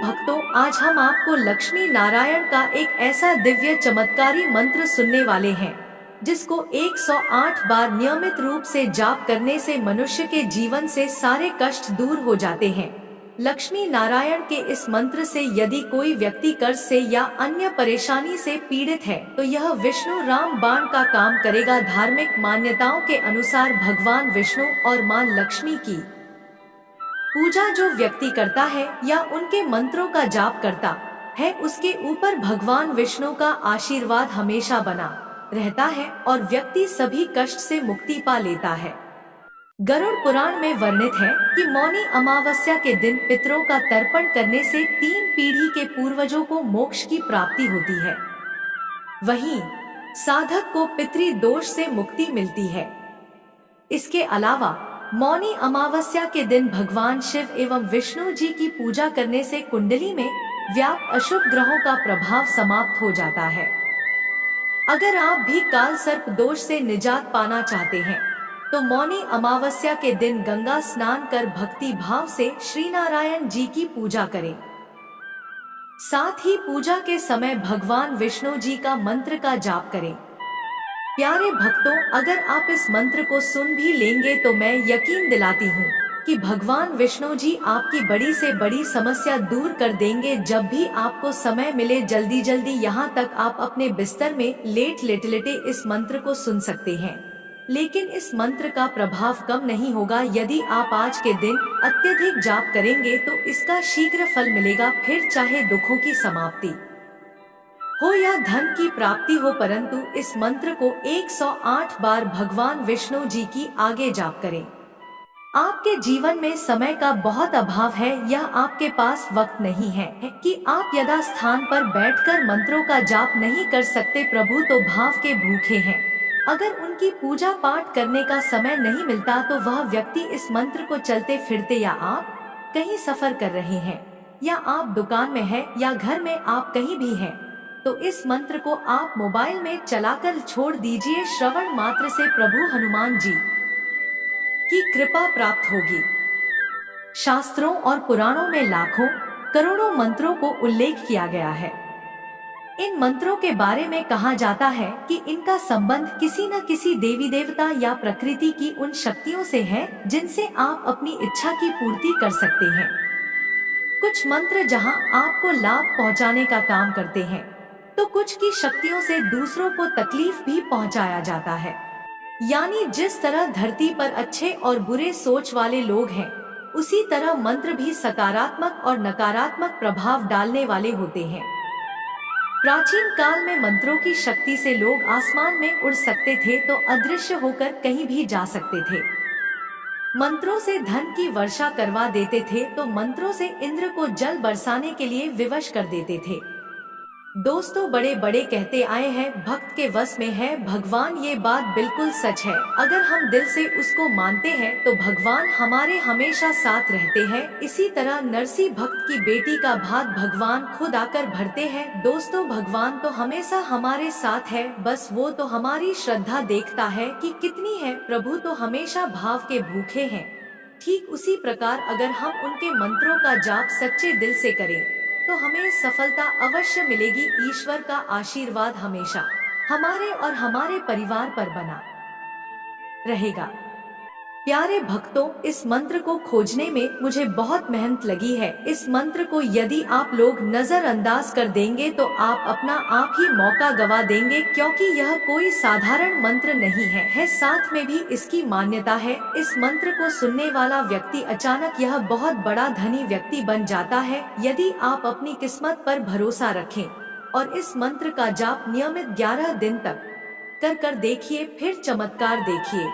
भक्तों, आज हम आपको लक्ष्मी नारायण का एक ऐसा दिव्य चमत्कारी मंत्र सुनने वाले हैं जिसको 108 बार नियमित रूप से जाप करने से मनुष्य के जीवन से सारे कष्ट दूर हो जाते हैं। लक्ष्मी नारायण के इस मंत्र से यदि कोई व्यक्ति कर्ज से या अन्य परेशानी से पीड़ित है तो यह विष्णु राम बाण का काम करेगा। धार्मिक मान्यताओं के अनुसार भगवान विष्णु और मां लक्ष्मी की पूजा जो व्यक्ति करता है या उनके मंत्रों का जाप करता है, उसके ऊपर भगवान विष्णु का आशीर्वाद हमेशा बना रहता है और व्यक्ति सभी कष्ट से मुक्ति पा लेता है। गरुड़ पुराण में वर्णित है कि मौनी अमावस्या के दिन पितरों का तर्पण करने से 3 पीढ़ी के पूर्वजों को मोक्ष की प्राप्ति होती है। वहीं साधक को पितृ दोष से मुक्ति मिलती है। इसके अलावा मौनी अमावस्या के दिन भगवान शिव एवं विष्णु जी की पूजा करने से कुंडली में व्याप्त अशुभ ग्रहों का प्रभाव समाप्त हो जाता है। अगर आप भी काल सर्प दोष से निजात पाना चाहते हैं तो मौनी अमावस्या के दिन गंगा स्नान कर भक्ति भाव से श्री नारायण जी की पूजा करें। साथ ही पूजा के समय भगवान विष्णु जी का मंत्र का जाप करें। प्यारे भक्तों, अगर आप इस मंत्र को सुन भी लेंगे तो मैं यकीन दिलाती हूँ कि भगवान विष्णु जी आपकी बड़ी से बड़ी समस्या दूर कर देंगे। जब भी आपको समय मिले जल्दी जल्दी यहाँ तक आप अपने बिस्तर में लेटे इस मंत्र को सुन सकते हैं। लेकिन इस मंत्र का प्रभाव कम नहीं होगा। यदि आप आज के दिन अत्यधिक जाप करेंगे तो इसका शीघ्र फल मिलेगा। फिर चाहे दुखों की समाप्ति हो या धन की प्राप्ति हो, परंतु इस मंत्र को 108 बार भगवान विष्णु जी की आगे जाप करें। आपके जीवन में समय का बहुत अभाव है या आपके पास वक्त नहीं है कि आप यथा स्थान पर बैठकर मंत्रों का जाप नहीं कर सकते। प्रभु तो भाव के भूखे हैं। अगर उनकी पूजा पाठ करने का समय नहीं मिलता तो वह व्यक्ति इस मंत्र को चलते फिरते, या आप कहीं सफर कर रहे हैं, या आप दुकान में हैं, या घर में आप कहीं भी हैं, तो इस मंत्र को आप मोबाइल में चलाकर छोड़ दीजिए। श्रवण मात्र से प्रभु हनुमान जी की कृपा प्राप्त होगी। शास्त्रों और पुराणों में लाखों करोड़ों मंत्रों को उल्लेख किया गया है। इन मंत्रों के बारे में कहा जाता है कि इनका संबंध किसी न किसी देवी देवता या प्रकृति की उन शक्तियों से है जिनसे आप अपनी इच्छा की पूर्ति कर सकते हैं। कुछ मंत्र जहां आपको लाभ पहुंचाने का काम करते हैं तो कुछ की शक्तियों से दूसरों को तकलीफ भी पहुंचाया जाता है। यानी जिस तरह धरती पर अच्छे और बुरे सोच वाले लोग हैं, उसी तरह मंत्र भी सकारात्मक और नकारात्मक प्रभाव डालने वाले होते हैं। प्राचीन काल में मंत्रों की शक्ति से लोग आसमान में उड़ सकते थे तो अदृश्य होकर कहीं भी जा सकते थे। मंत्रों से धन की वर्षा करवा देते थे तो मंत्रों से इंद्र को जल बरसाने के लिए विवश कर देते थे। दोस्तों, बड़े बड़े कहते आए हैं भक्त के वश में है भगवान। ये बात बिल्कुल सच है। अगर हम दिल से उसको मानते हैं तो भगवान हमारे हमेशा साथ रहते हैं। इसी तरह नरसी भक्त की बेटी का भाग भगवान खुद आकर भरते हैं। दोस्तों, भगवान तो हमेशा हमारे साथ है, बस वो तो हमारी श्रद्धा देखता है कि कितनी है। प्रभु तो हमेशा भाव के भूखे हैं। ठीक उसी प्रकार अगर हम उनके मंत्रों का जाप सच्चे दिल से करें तो हमें सफलता अवश्य मिलेगी। ईश्वर का आशीर्वाद हमेशा हमारे और हमारे परिवार पर बना रहेगा। प्यारे भक्तों, इस मंत्र को खोजने में मुझे बहुत मेहनत लगी है। इस मंत्र को यदि आप लोग नजरअंदाज कर देंगे तो आप अपना आप ही मौका गवा देंगे, क्योंकि यह कोई साधारण मंत्र नहीं है। साथ में भी इसकी मान्यता है, इस मंत्र को सुनने वाला व्यक्ति अचानक यह बहुत बड़ा धनी व्यक्ति बन जाता है। यदि आप अपनी किस्मत पर भरोसा रखें और इस मंत्र का जाप नियमित 11 दिन तक कर देखिए, फिर चमत्कार देखिए।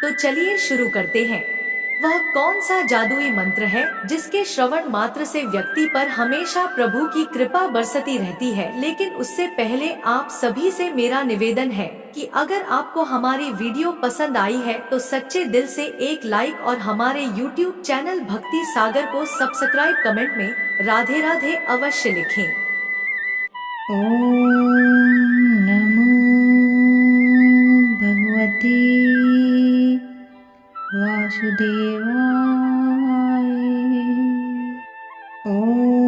तो चलिए शुरू करते हैं। वह कौन सा जादुई मंत्र है जिसके श्रवण मात्र से व्यक्ति पर हमेशा प्रभु की कृपा बरसती रहती है? लेकिन उससे पहले आप सभी से मेरा निवेदन है कि अगर आपको हमारी वीडियो पसंद आई है तो सच्चे दिल से एक लाइक और हमारे YouTube चैनल भक्ति सागर को सब्सक्राइब, कमेंट में राधे राधे अवश्य लिखें। ओम नमो भगवते वासुदेवाय। ओम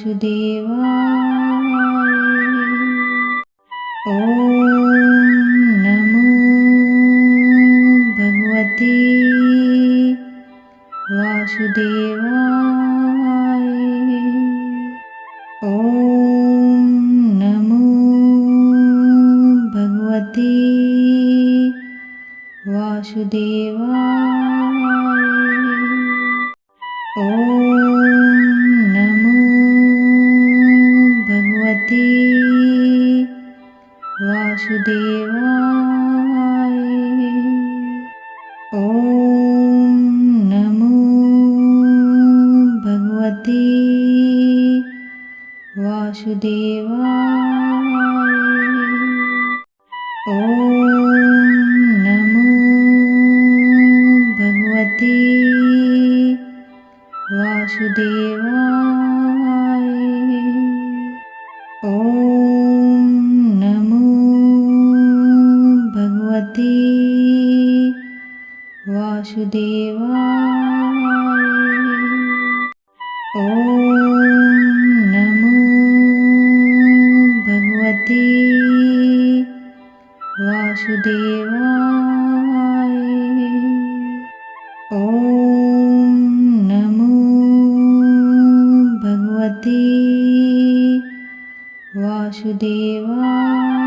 वासुदेवाय नमो भगवते वासुदेवाय नमो भगवते वासुदेवाय नमो भगवते वासुदेवाय नमो भगवते वासुदेवाय नमो भगवते वासुदेवाय नमो भगवते वासुदेवाय नमो भगवते वासुदेवाय नमो भगवते वासुदेवाय